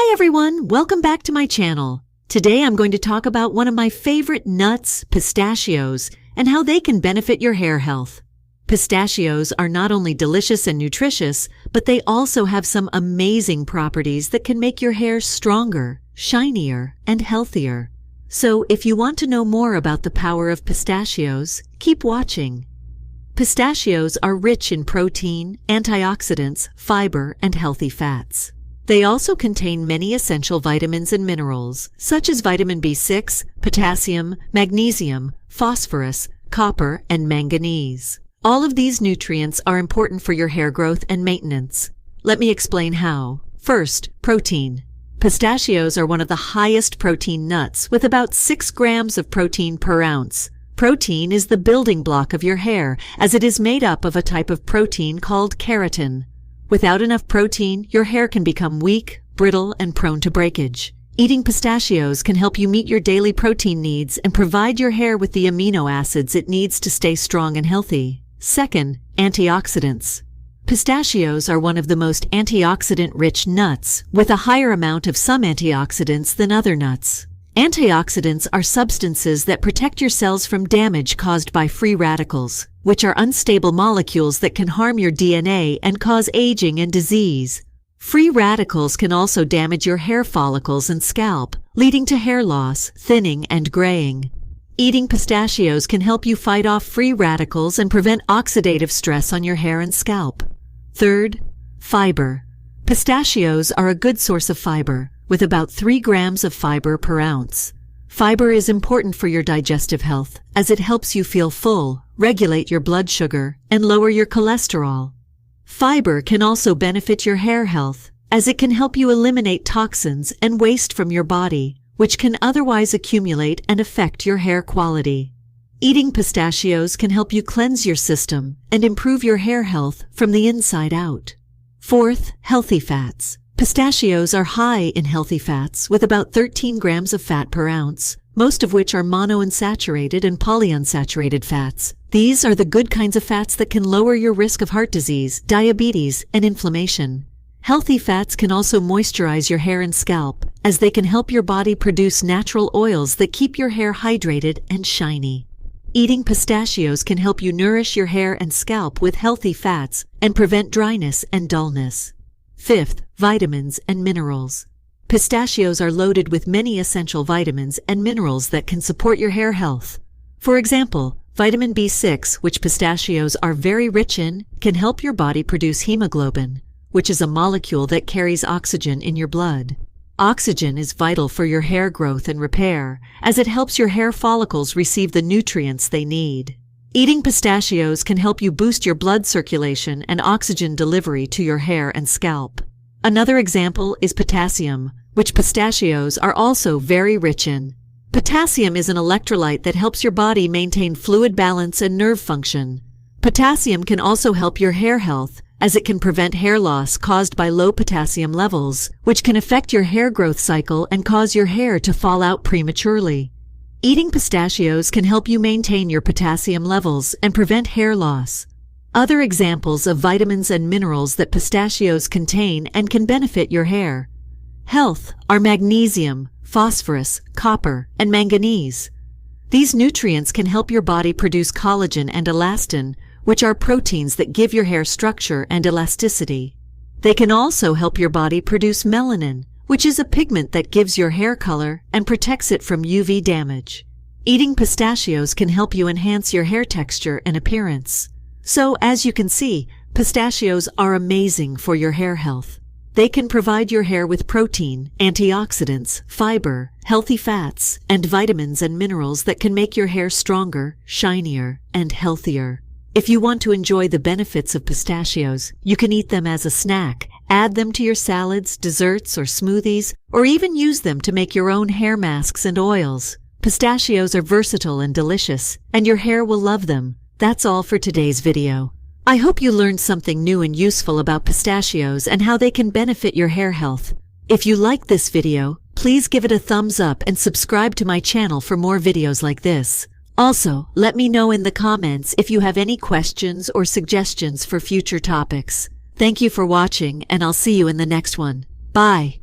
Hi everyone, welcome back to my channel. Today I'm going to talk about one of my favorite nuts, pistachios, and how they can benefit your hair health. Pistachios are not only delicious and nutritious, but they also have some amazing properties that can make your hair stronger, shinier, and healthier. So if you want to know more about the power of pistachios, keep watching. Pistachios are rich in protein, antioxidants, fiber, and healthy fats. They also contain many essential vitamins and minerals, such as vitamin B6, potassium, magnesium, phosphorus, copper, and manganese. All of these nutrients are important for your hair growth and maintenance. Let me explain how. First, protein. Pistachios are one of the highest protein nuts, with about 6 grams of protein per ounce. Protein is the building block of your hair, as it is made up of a type of protein called keratin. Without enough protein, your hair can become weak, brittle, and prone to breakage. Eating pistachios can help you meet your daily protein needs and provide your hair with the amino acids it needs to stay strong and healthy. Second, antioxidants. Pistachios are one of the most antioxidant-rich nuts, with a higher amount of some antioxidants than other nuts. Antioxidants are substances that protect your cells from damage caused by free radicals, which are unstable molecules that can harm your DNA and cause aging and disease. Free radicals can also damage your hair follicles and scalp, leading to hair loss, thinning, and graying. Eating pistachios can help you fight off free radicals and prevent oxidative stress on your hair and scalp. Third, fiber. Pistachios are a good source of fiber, with about 3 grams of fiber per ounce. Fiber is important for your digestive health, as it helps you feel full, regulate your blood sugar, and lower your cholesterol. Fiber can also benefit your hair health, as it can help you eliminate toxins and waste from your body, which can otherwise accumulate and affect your hair quality. Eating pistachios can help you cleanse your system and improve your hair health from the inside out. Fourth, healthy fats. Pistachios are high in healthy fats, with about 13 grams of fat per ounce, most of which are monounsaturated and polyunsaturated fats. These are the good kinds of fats that can lower your risk of heart disease, diabetes, and inflammation. Healthy fats can also moisturize your hair and scalp, as they can help your body produce natural oils that keep your hair hydrated and shiny. Eating pistachios can help you nourish your hair and scalp with healthy fats and prevent dryness and dullness. Fifth, vitamins and minerals. Pistachios are loaded with many essential vitamins and minerals that can support your hair health. For example, vitamin B6, which pistachios are very rich in, can help your body produce hemoglobin, which is a molecule that carries oxygen in your blood. Oxygen is vital for your hair growth and repair, as it helps your hair follicles receive the nutrients they need. Eating pistachios can help you boost your blood circulation and oxygen delivery to your hair and scalp. Another example is potassium, which pistachios are also very rich in. Potassium is an electrolyte that helps your body maintain fluid balance and nerve function. Potassium can also help your hair health, as it can prevent hair loss caused by low potassium levels, which can affect your hair growth cycle and cause your hair to fall out prematurely. Eating pistachios can help you maintain your potassium levels and prevent hair loss. Other examples of vitamins and minerals that pistachios contain and can benefit your hair health are magnesium, phosphorus, copper, and manganese. These nutrients can help your body produce collagen and elastin, which are proteins that give your hair structure and elasticity. They can also help your body produce melanin, which is a pigment that gives your hair color and protects it from UV damage. Eating pistachios can help you enhance your hair texture and appearance. So, as you can see, pistachios are amazing for your hair health. They can provide your hair with protein, antioxidants, fiber, healthy fats, and vitamins and minerals that can make your hair stronger, shinier, and healthier. If you want to enjoy the benefits of pistachios, you can eat them as a snack, add them to your salads, desserts, or smoothies, or even use them to make your own hair masks and oils. Pistachios are versatile and delicious, and your hair will love them. That's all for today's video. I hope you learned something new and useful about pistachios and how they can benefit your hair health. If you liked this video, please give it a thumbs up and subscribe to my channel for more videos like this. Also, let me know in the comments if you have any questions or suggestions for future topics. Thank you for watching, and I'll see you in the next one. Bye.